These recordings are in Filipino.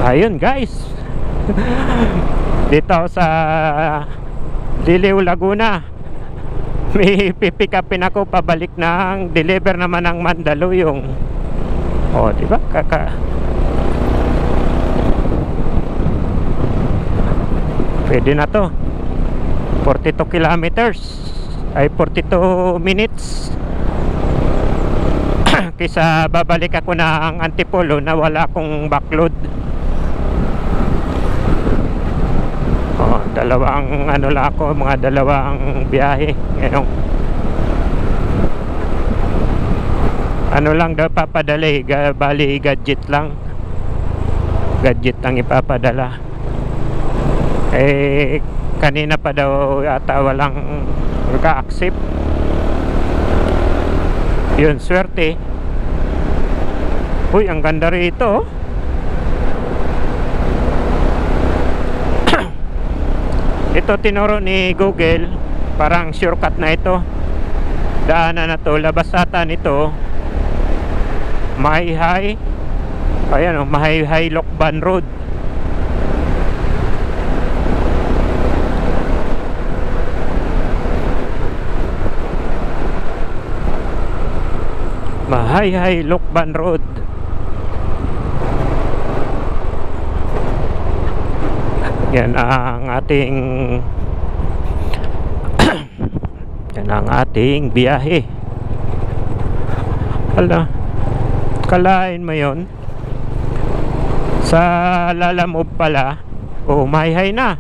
Ayun guys. Dito ako sa Diliw, Laguna. May pipick upin ako pabalik ng deliver naman ng Mandaluyong. O, diba? Pwede na to. 42 kilometers ay 42 minutes. Kaysa babalik ako ng Antipolo na wala akong backload. Dalawang ano lang ako, mga dalawang biyahe ngayon. Ano lang daw papadala, bali gadget lang. Gadget ang ipapadala. Kanina pa daw yata walang magka-accept. Yun, swerte. Uy, ang ganda rito. Ito tinuro ni Google, parang shortcut na ito. Daanan na to, labas ata nito Mahayhay. Ayan o, Mahayhay Lokban Road. Mahayhay Lokban Road. Yan ang ating yan ang ating biyahe. Hala, kalain mo yon sa Lalamove pala. Oh, Mahayhay na.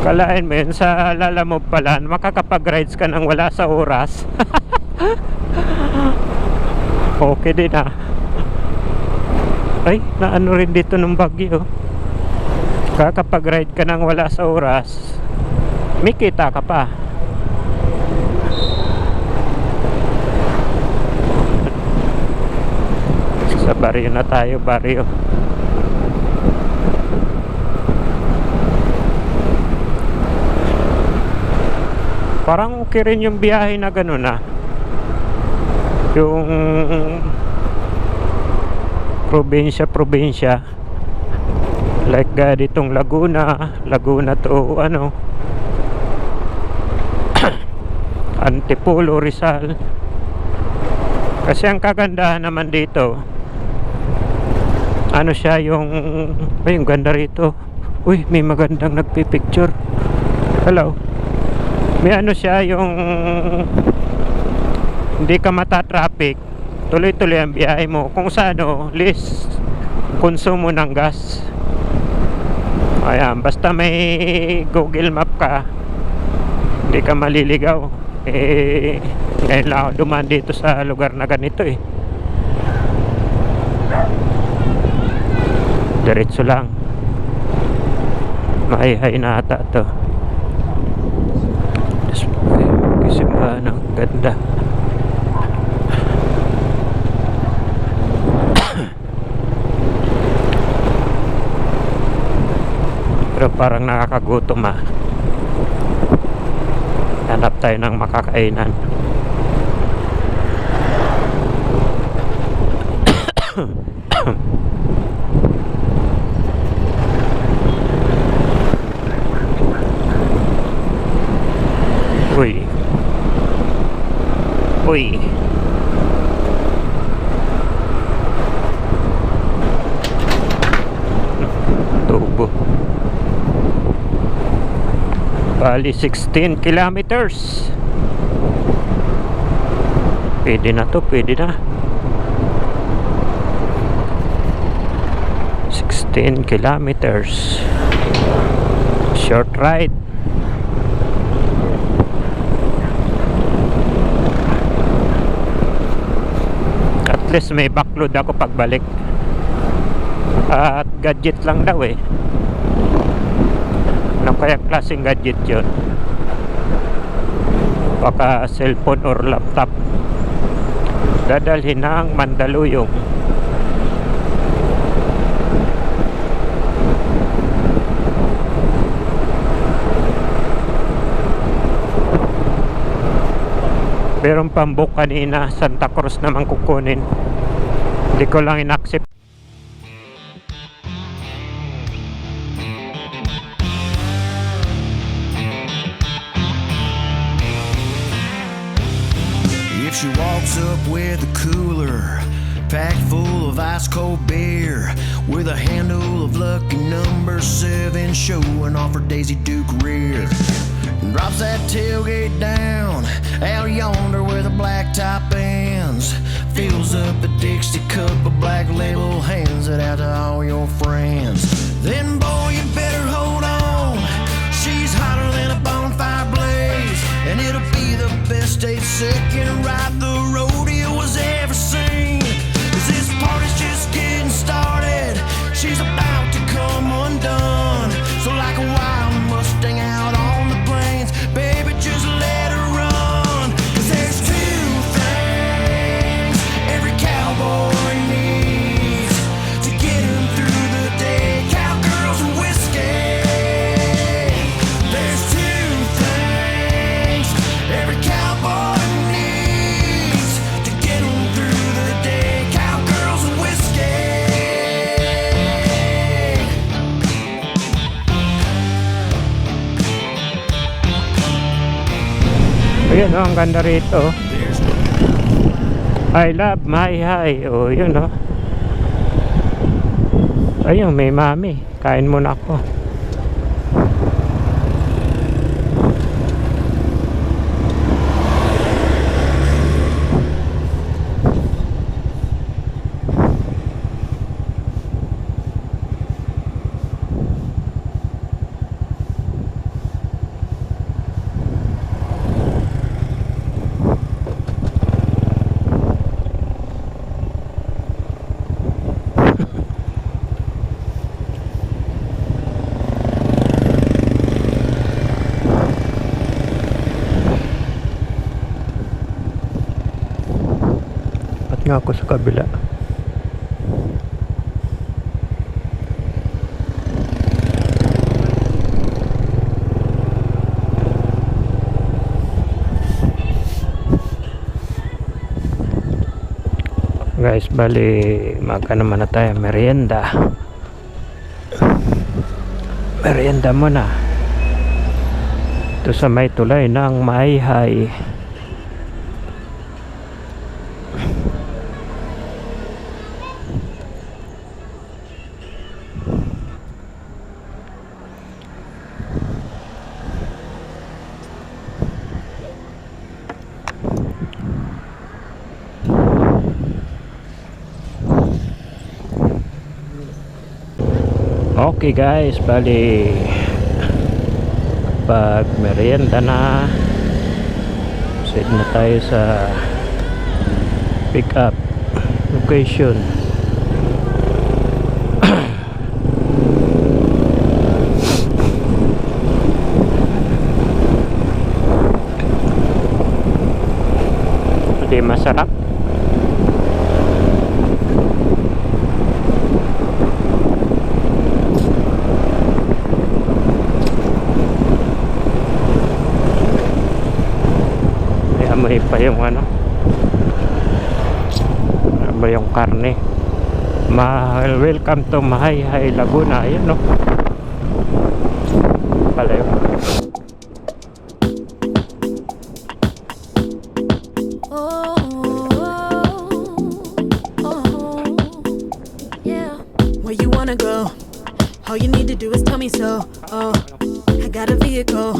Kalain mo yun sa Lalamove pala, makakapag-rides ka nang wala sa oras. Okay din ah. Ay, naano rin dito ng bagyo. Kakapag-ride ka nang wala sa oras, may kita ka pa. Sa baryo na tayo, baryo. Parang okay rin yung biyahe na gano'n ah. Yung probinsya like ditong Laguna to ano Antipolo, Rizal. Kasi ang kagandahan naman dito, ano siya, yung ay, yung ganda rito. Uy, may magandang nagpipicture. Hello. May ano siya, yung hindi ka mata-traffic, tuloy-tuloy ang biyahe mo. Kung sa ano, less konsumo ng gas. Ayan, basta may Google Map ka, hindi ka maliligaw. Ngayon lang ako dumaan dito sa lugar na ganito eh. Diretso lang. Mahayhay na ata to. Kisimbahan, ang ganda. Pero parang nakakagutom ah. Hanap tayo ng makakainan. Uy. Uy. Tubo. Bali 16 kilometers. Pwede na to, pwede na. 16 kilometers. Short ride. At least may backload ako pagbalik. At gadget lang daw eh. Ano kaya klaseng gadget yun? Baka cellphone or laptop. Dadalhin ng Mandaluyong. Meron pang book kanina, Santa Cruz naman kukunin. Hindi ko lang in-accept. if she walks up with a cooler packed full of ice cold beer with a handle of lucky number 7 showing off her Daisy Duke rear, and drops that tailgate down out yonder where the black top ends, fills up a Dixie cup of Black Label, hands it out to all your friends. Then boy, you better hold on, she's hotter than a bonfire blaze, and it'll be the best 8-second ride the rodeo has ever seen. 'Cause this party's just getting started, she's about to come undone. So like a wild Mustang out on the plains, baby, just let her run. 'Cause there's 2 things every cowboy needs to get him through the day: cowgirls and whiskey. There's 2 things every cowboy needs to get him through the day: cowgirls and whiskey. Ayun, oh, ang ganda rito. I love my high. Oh, yun, oh. Ayun, may mami. Kain muna ako. Nga ako sa kabila. Guys, bali magkano naman na tayo, merienda muna ito sa may tulay ng Mayhay. Okay guys, bali pag merienda na, set na tayo sa pick up location. Hindi masarap. Amoy pa yung ano, ba yung karne. Welcome to Mayhay Laguna. Ayun, no, pala yun. Yeah. Where you wanna go? All you need to do is tell me so. Oh, I got a vehicle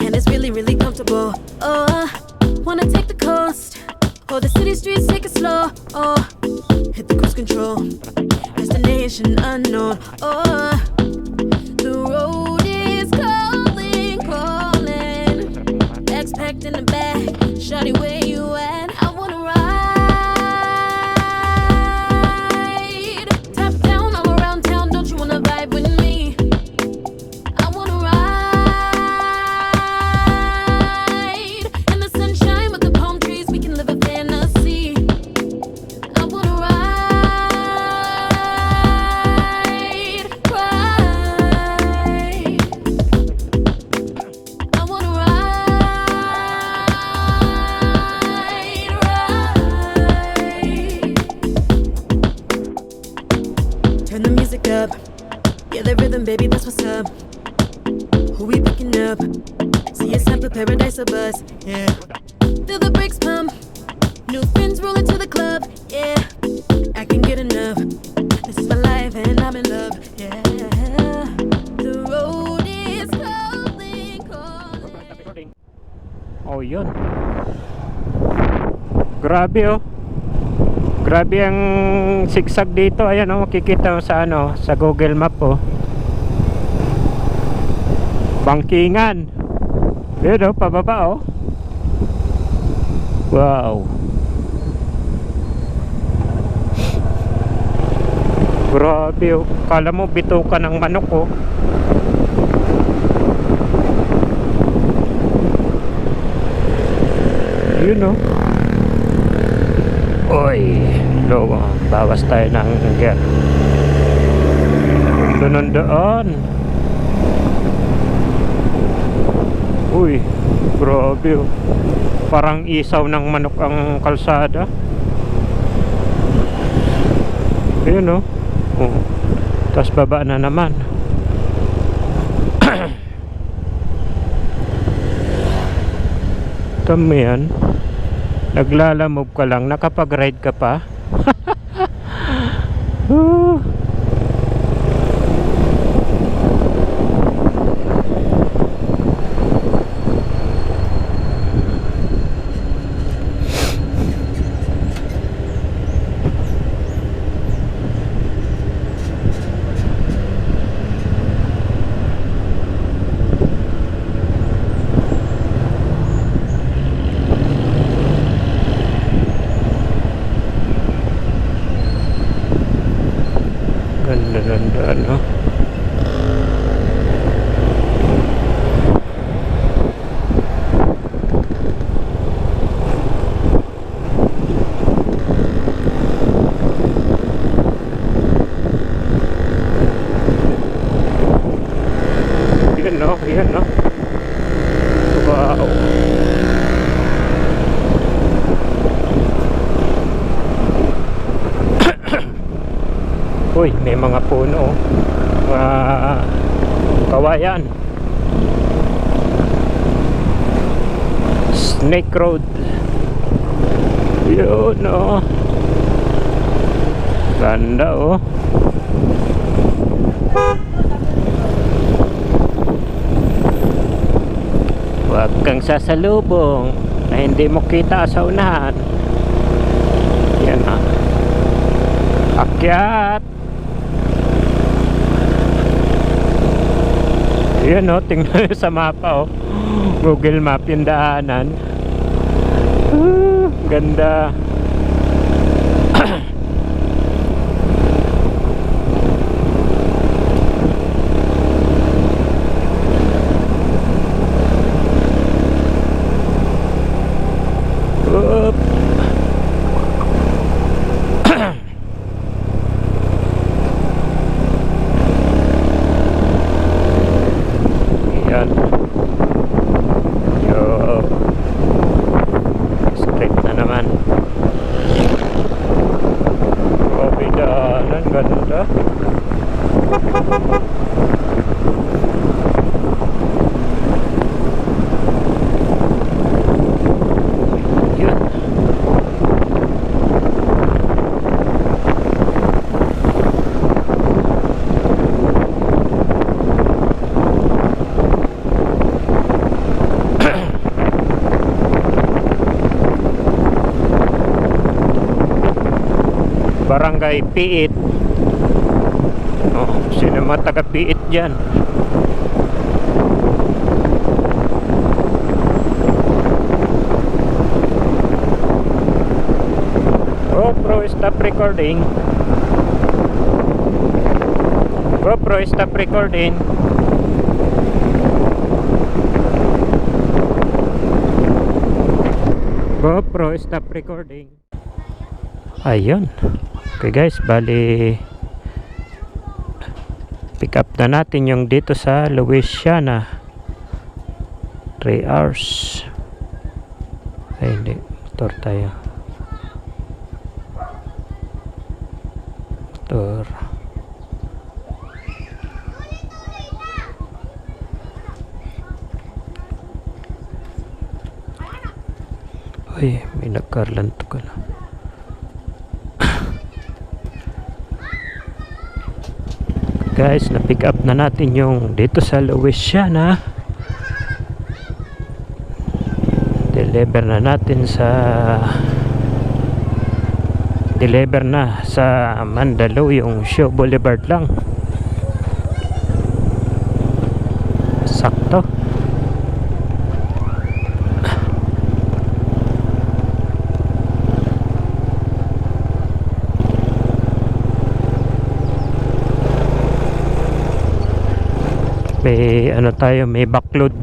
and it's really, really comfortable. Oh, wanna take the coast or the city streets, take it slow. Oh, hit the cruise control, destination unknown. Oh, the road is calling, calling. Expect in the back, shawty, where you at? I wanna ride. Top down all around town, don't you wanna vibe with me? I wanna ride in the sunshine with the palm trees, we can live a fantasy. I wanna ride, ride. I wanna ride, ride. Turn the music up, yeah, the rhythm, baby, that's what's up. Who we picking up? See a sample paradise of us, yeah. Feel the brakes pump, New friends rolling to the club, yeah. I can get enough. This is my life and I'm in love, yeah. The road is calling. Oh, yun. Grabe oh. Grabe ang sigsag dito. Ayan oh, makikita mo sa ano, sa Google Map oh. Bangkingan. Yun oh, pababa oh. Wow. Grabe oh. Kala mo bituka ng manok oh. Yun oh. Oy, low, bawas tayo ng gear. Doon. Uy, grabe oh. Parang isaw ng manok ang kalsada. Ayun oh. Oh. Tapos baba na naman. Tama yan. Naglalamove ka lang, nakapag-ride ka pa. Ganda no. Yan no. Wow. Uy, may mga puno, kawayan. Snake Road. Yun oh. Ganda oh. Huwag kang sasalubong na hindi mo kita sa unahan. Yan ah. Akyat. Yan o, tingnan sa mapa o. Google Map yung daanan. Ganda. Oop. Yan. Yo. Straight na naman. Grabe daanan, ganda. Yun. Barangay Piit. Oh, sino mga taga Piit dyan? GoPro, stop recording. GoPro, stop recording. GoPro, stop recording. Ayun. Okay guys, bali pick up na natin yung dito sa Louisiana. 3 hours. Ay hindi, motor tayo. Motor. Uy, may may nagkarlanto ka na. Guys, na-pick up na natin yung dito sa Louisiana. Deliver na sa Mandaluyong Show Boulevard lang. Sakto. May ano tayo, may backload.